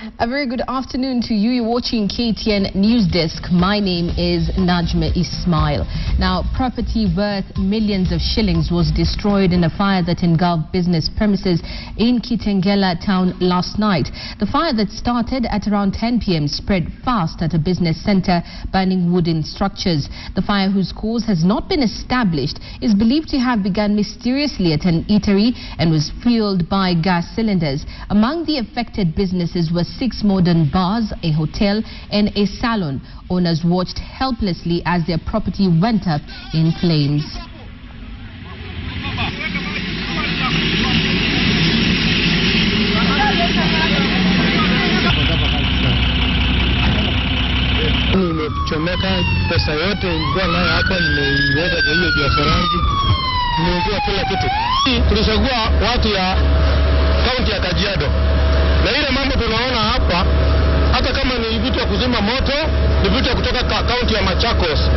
A very good afternoon to you. You're watching KTN Newsdesk. My name is Najma Ismael. Now, property worth millions of shillings was destroyed in a fire that engulfed business premises in Kitengela town last night. The fire that started at around 10 p.m. spread fast at a business center, burning wooden structures. The fire, whose cause has not been established, is believed to have begun mysteriously at an eatery and was fueled by gas cylinders. Among the affected businesses were 6 modern bars, a hotel and a salon. Owners watched helplessly as their property went up in flames. Nimechomeka pesa yote nilikuwa nayo hapa, nimeiweka kwa hiyo biashara yangu, nimeungua kila kitu. Tulichagua watu ya kaunti ya Kajiado, na ile mambo tunaona hapa, hata kama ni vitu ya kuzima moto, ni vitu ya kutoka kaunti ya Machakos.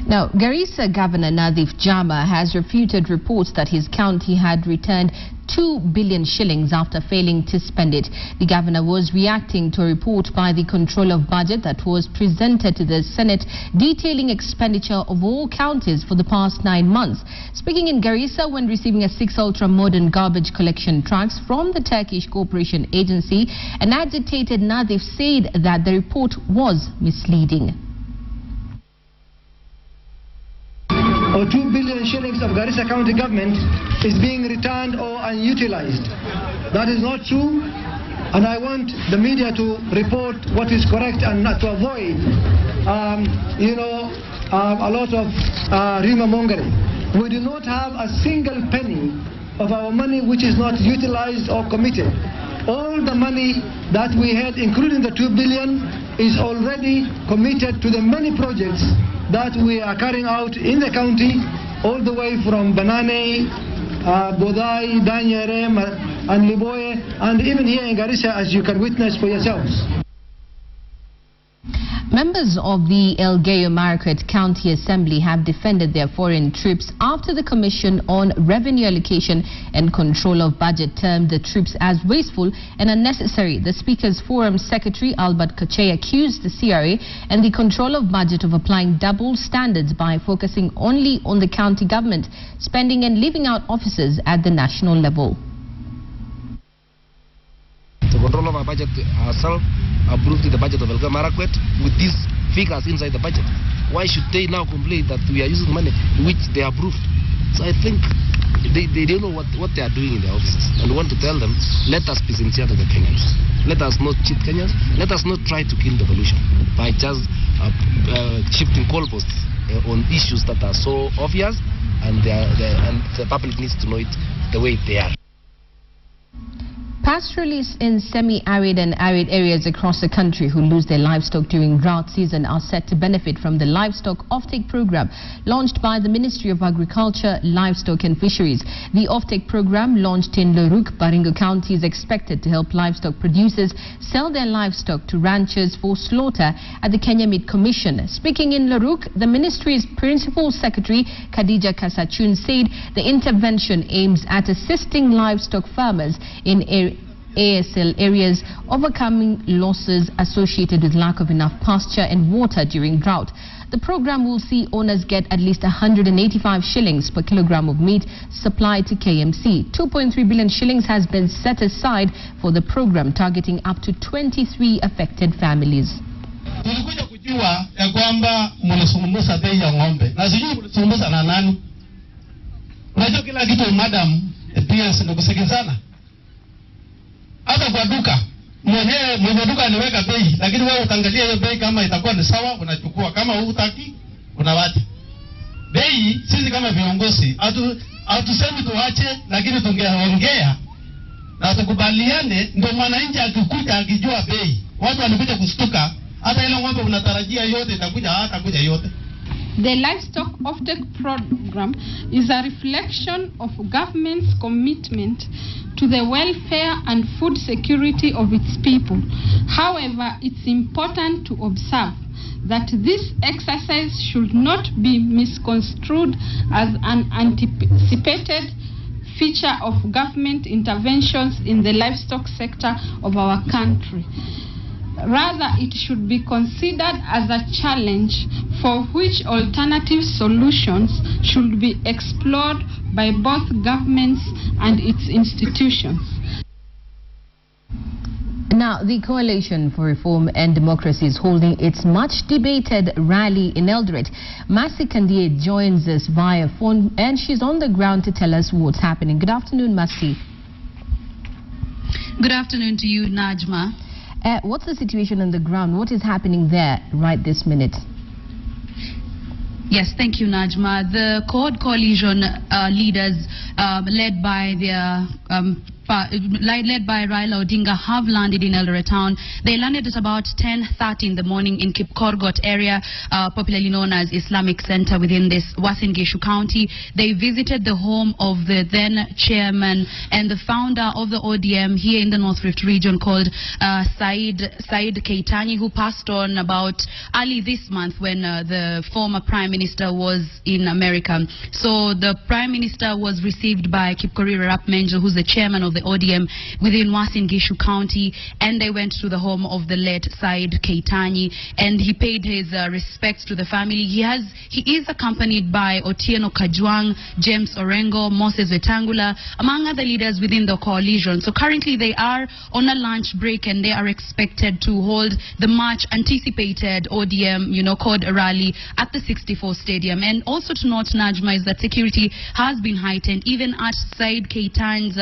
Now, Garissa Governor Nathif Jama has refuted reports that his county had returned 2 billion shillings after failing to spend it. The governor was reacting to a report by the Controller of Budget that was presented to the Senate detailing expenditure of all counties for the past 9 months. Speaking in Garissa when receiving 6 ultra-modern garbage collection trucks from the Turkish Cooperation Agency, an agitated Nathif said that the report was misleading. Or 2 billion shillings of Garissa County government is being returned or unutilized. That is not true, and I want the media to report what is correct and not to avoid, a lot of rumor mongering. We do not have a single penny of our money which is not utilized or committed. All the money that we had, including the 2 billion, is already committed to the many projects that we are carrying out in the county, all the way from Banane, Bodai, Danyere, and Liboye, and even here in Garissa, as you can witness for yourselves. Members of the Elgeyo-Marakwet County Assembly have defended their foreign troops after the Commission on Revenue Allocation and Control of Budget termed the troops as wasteful and unnecessary. The Speaker's Forum Secretary Albert Koche accused the CRA and the Control of Budget of applying double standards by focusing only on the county government spending and leaving out officers at the national level. The Control of our Budget ourselves approved the budget of Elgeyo-Marakwet with these figures inside the budget. Why should they now complain that we are using money which they approved? So I think they don't know what they are doing in their offices, and we want to tell them, let us be sincere to the Kenyans. Let us not cheat Kenyans. Let us not try to kill devolution by just shifting goalposts on issues that are so obvious, and the public needs to know it the way they are. Pastoralists in semi-arid and arid areas across the country who lose their livestock during drought season are set to benefit from the Livestock Offtake program launched by the Ministry of Agriculture, Livestock and Fisheries. The Offtake program, launched in Loruk, Baringo County, is expected to help livestock producers sell their livestock to ranchers for slaughter at the Kenya Meat Commission. Speaking in Loruk, the ministry's Principal Secretary Khadija Kasachun said the intervention aims at assisting livestock farmers in ASL areas overcoming losses associated with lack of enough pasture and water during drought. The program will see owners get at least 185 shillings per kilogram of meat supplied to KMC. 2.3 billion shillings has been set aside for the program, targeting up to 23 affected families. Tulikuja kujua ya kwamba mnasumbusa bei ya ng'ombe. Na sijui mnasumbusa na nani. Unajua kila kitu madam PS ndio kusikizana. Hata kwa duka mwenye duka aliweka bei, lakini wewe utaangalia hiyo bei kama itakuwa ni sawa, unachukua. Kama hutaki unawacha. Bei sisi kama viongozi hatusemi tuache, lakini tungeongea na tukubaliane, ndio mwananchi akikuja akijua bei. Watu wanakuja kustuka, hata ile ng'ombe unatarajia yote itakuja, hata kuja yote. The Livestock Offtake program is a reflection of government's commitment to the welfare and food security of its people. However, it's important to observe that this exercise should not be misconstrued as an anticipated feature of government interventions in the livestock sector of our country. Rather, it should be considered as a challenge for which alternative solutions should be explored by both governments and its institutions. Now, the Coalition for Reform and Democracy is holding its much-debated rally in Eldoret. Mercy Kandie joins us via phone, and she's on the ground to tell us what's happening. Good afternoon, Mercy. Good afternoon to you, Najma. What's the situation on the ground? What is happening there right this minute? Yes, thank you, Najma. The coalition leaders led by their led by Raila Odinga have landed in Eldoret town. They landed at about 10:30 in the morning in Kipkorgot area, popularly known as Islamic Center within this Uasin Gishu County. They visited the home of the then chairman and the founder of the ODM here in the North Rift region called Said Keitany, who passed on about early this month when the former Prime Minister was in America. So the Prime Minister was received by Kipkorir Arap Menjo, who's the chairman of the ODM within Uasin Gishu County, and they went to the home of the late Said Keitany, and he paid his respects to the family. He is accompanied by Otieno Kajwang, James Orengo, Moses Wetangula, among other leaders within the coalition. So currently they are on a lunch break, and they are expected to hold the much anticipated ODM, called a rally at the 64 Stadium. And also to note, Najma, is that security has been heightened even at Said Keitany's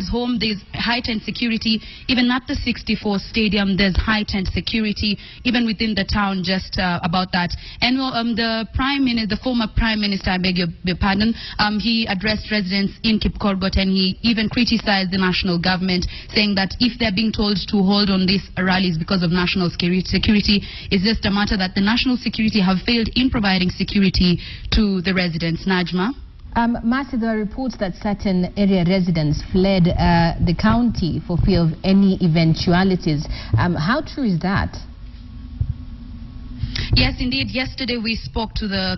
home. There's heightened security. Even at the 64 Stadium, there's heightened security, even within the town, just about that. And the former Prime Minister, I beg your pardon, he addressed residents in Kipkorgot, and he even criticized the national government, saying that if they're being told to hold on these rallies because of national security, it's just a matter that the national security have failed in providing security to the residents. Najma? Mercy, there are reports that certain area residents fled the county for fear of any eventualities. How true is that? Yes, indeed. Yesterday we spoke to the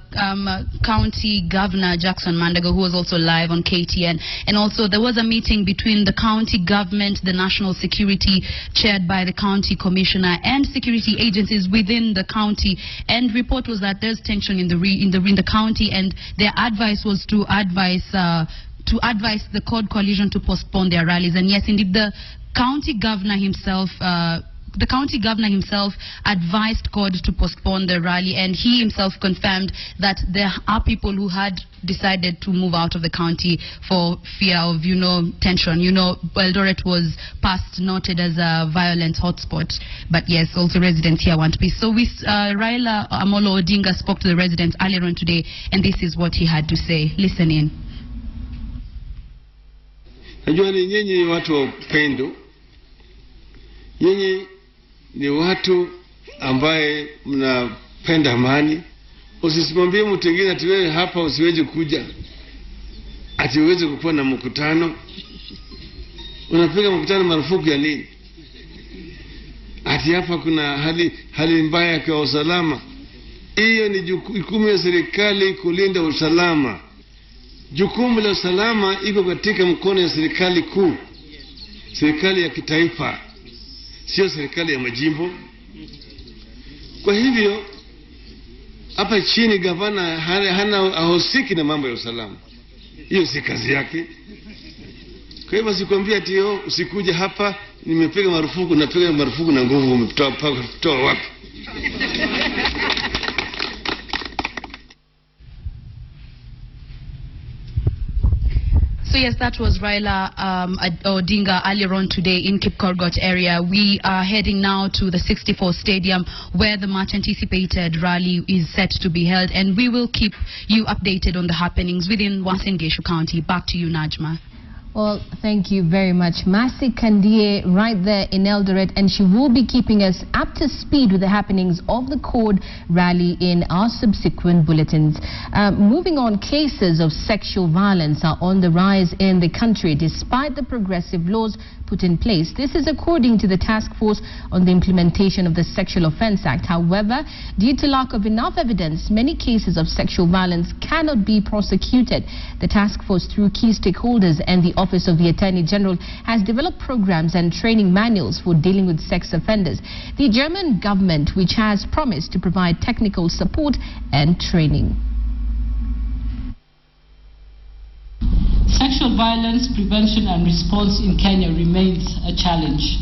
county governor, Jackson Mandago, who was also live on KTN. And also there was a meeting between the county government, the national security chaired by the county commissioner, and security agencies within the county. And report was that there's tension in the county, and their advice was to advise the coalition to postpone their rallies. And yes, indeed, the county governor himself advised COD to postpone the rally, and he himself confirmed that there are people who had decided to move out of the county for fear of, tension. Eldoret was past noted as a violent hotspot, but yes, also residents here want peace. So Raila Amolo Odinga spoke to the residents earlier on today, and this is what he had to say. Listen in. Najua ni nyinyi watu wa upendo. Nyinyi ni watu ambaye mnapenda amani. Usisimwambie mtu mwingine ati wewe hapa usiweze kuja, ati uweze kuwa na mkutano. Unapiga mkutano marufuku ya nini? Ati hapa kuna hali mbaya kwa usalama. Hiyo ni jukumu ya serikali kulinda usalama. Jukumu la usalama iko katika mkono ya serikali kuu, serikali ya kitaifa, sio serikali ya majimbo. Kwa hivyo hapa chini gavana hahusiki na mambo ya usalama, hiyo si kazi yake. Kwa hivyo sikwambia ati usikuja hapa, nimepiga marufuku na nguvu. Umetoa wapi? So yes, that was Raila Odinga earlier on today in Kipkorgot area. We are heading now to the 64 Stadium, where the much anticipated rally is set to be held, and we will keep you updated on the happenings within Uasin Gishu County. Back to you, Najma. Well, thank you very much. Masi Kandie right there in Eldoret, and she will be keeping us up to speed with the happenings of the CORD rally in our subsequent bulletins. Moving on, cases of sexual violence are on the rise in the country despite the progressive laws put in place. This is according to the Task Force on the Implementation of the Sexual Offence Act. However, due to lack of enough evidence, many cases of sexual violence cannot be prosecuted. The task force, through key stakeholders and the Office of the Attorney General, has developed programs and training manuals for dealing with sex offenders. The German government, which has promised to provide technical support and training. Sexual violence prevention and response in Kenya remains a challenge.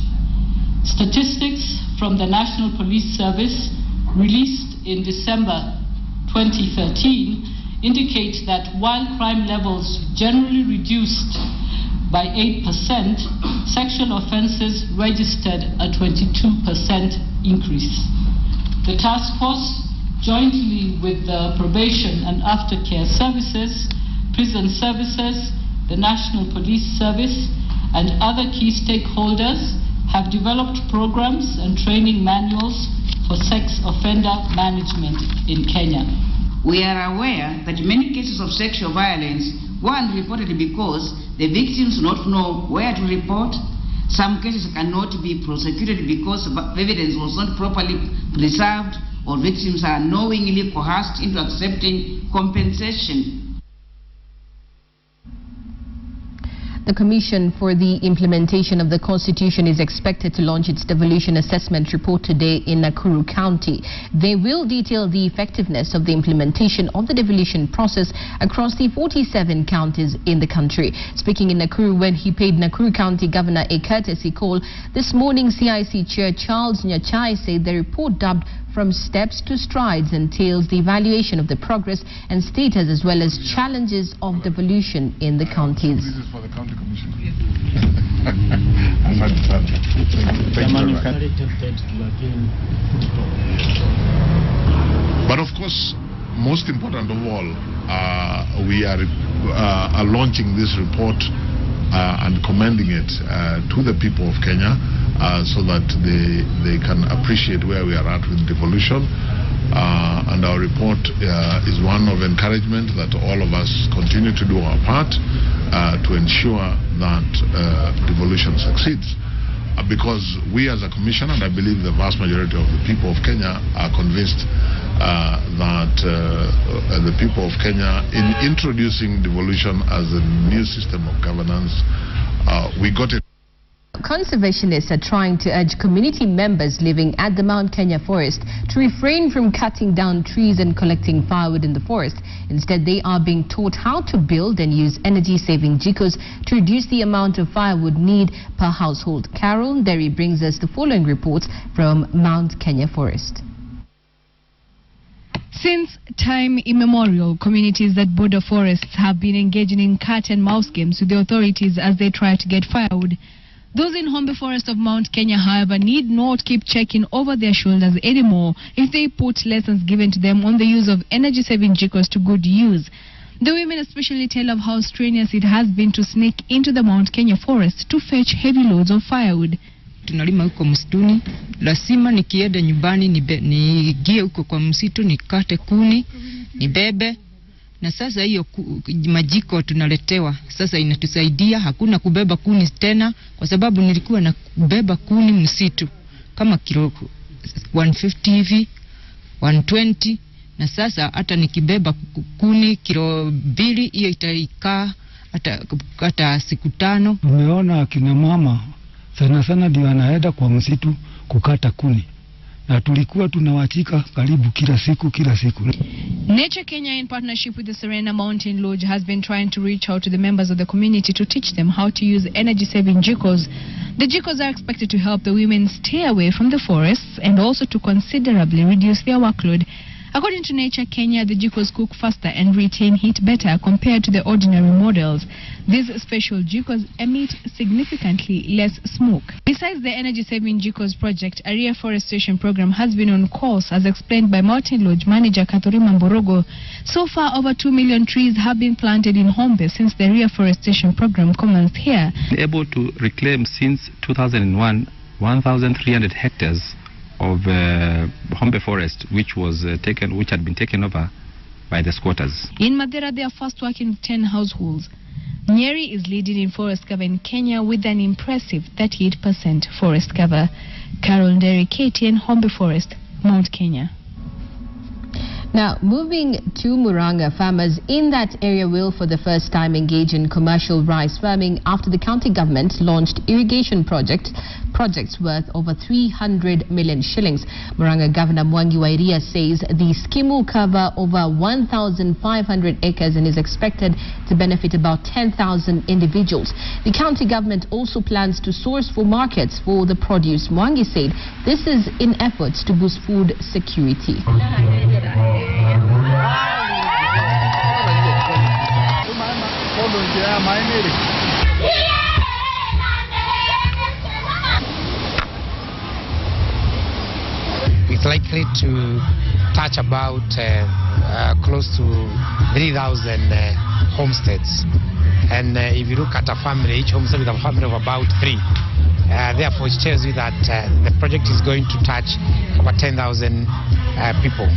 Statistics from the National Police Service released in December 2013 indicate that while crime levels generally reduced by 8%, sexual offences registered a 22% increase. The task force, jointly with the probation and aftercare services, prison services, the National Police Service, and other key stakeholders, have developed programs and training manuals for sex offender management in Kenya. We are aware that many cases of sexual violence go unreported because the victims do not know where to report. Some cases cannot be prosecuted because evidence was not properly preserved, or victims are knowingly coerced into accepting compensation. The Commission for the Implementation of the Constitution is expected to launch its devolution assessment report today in Nakuru County. They will detail the effectiveness of the implementation of the devolution process across the 47 counties in the country. Speaking in Nakuru when he paid Nakuru County Governor a courtesy call this morning, CIC Chair Charles Nyachai said the report, dubbed From Steps to Strides, entails the evaluation of the progress and status as well as challenges of devolution in the counties. This is for the county commission. Thank you very much. But of course, most important of all, we are launching this report and commending it to the people of Kenya so that they can appreciate where we are at with devolution. And our report is one of encouragement that all of us continue to do our part to ensure that devolution succeeds. Because we as a commission, and I believe the vast majority of the people of Kenya, are convinced that the people of Kenya, in introducing devolution as a new system of governance, we got it. Conservationists are trying to urge community members living at the Mount Kenya forest to refrain from cutting down trees and collecting firewood in the forest. Instead, they are being taught how to build and use energy-saving jikos to reduce the amount of firewood need per household. Carol Derry brings us the following reports from Mount Kenya forest. Since time immemorial, communities that border forests have been engaging in cat and mouse games with the authorities as they try to get firewood. Those in Hombe Forest of Mount Kenya, however, need not keep checking over their shoulders anymore if they put lessons given to them on the use of energy-saving jikos to good use. The women especially tell of how strenuous it has been to sneak into the Mount Kenya forest to fetch heavy loads of firewood. Tunalima huko msituni, lazima nikienda nyumbani niingie huko kwa msitu nikate kuni, nibebe. Na sasa hiyo majiko tunaletewa sasa inatusaidia, hakuna kubeba kuni tena, kwa sababu nilikuwa na kubeba kuni msitu kama kilo 150 hivi 120, na sasa hata nikibeba kuni kilo 2 hiyo itaikaa hata siku 5. Tumeona akina mama sana ndio anaenda kwa msitu kukata kuni, na tulikuwa tunawachika karibu kila siku. Nature Kenya, in partnership with the Serena Mountain Lodge, has been trying to reach out to the members of the community to teach them how to use energy-saving jikos. The jikos are expected to help the women stay away from the forests and also to considerably reduce their workload. According to Nature Kenya, the jikos cook faster and retain heat better compared to the ordinary models. These special jikos emit significantly less smoke. Besides the energy-saving jikos project, a reforestation program has been on course, as explained by Mountain Lodge manager Kathurima Mborogo. So far, over 2 million trees have been planted in Hombe since the reforestation program commenced here. Able to reclaim since 2001 1,300 hectares of Hombe forest, which had been taken over by the squatters. In Madera, they are fast working with 10 households. Nyeri is leading in forest cover in Kenya with an impressive 38% forest cover. Carol Nderi, KTN Hombe Forest, Mount Kenya. Now, moving to Moraga, farmers in that area will for the first time engage in commercial rice farming after the county government launched irrigation projects worth over 300 million shillings. Moraga Governor Mwangi Wairia says the scheme will cover over 1,500 acres and is expected to benefit about 10,000 individuals. The county government also plans to source for markets for the produce. Mwangi said this is in efforts to boost food security. It's likely to touch about close to 3,000 homesteads. And if you look at a family, each homestead with a family of about 3. Therefore, it tells you that the project is going to touch over 10,000 people.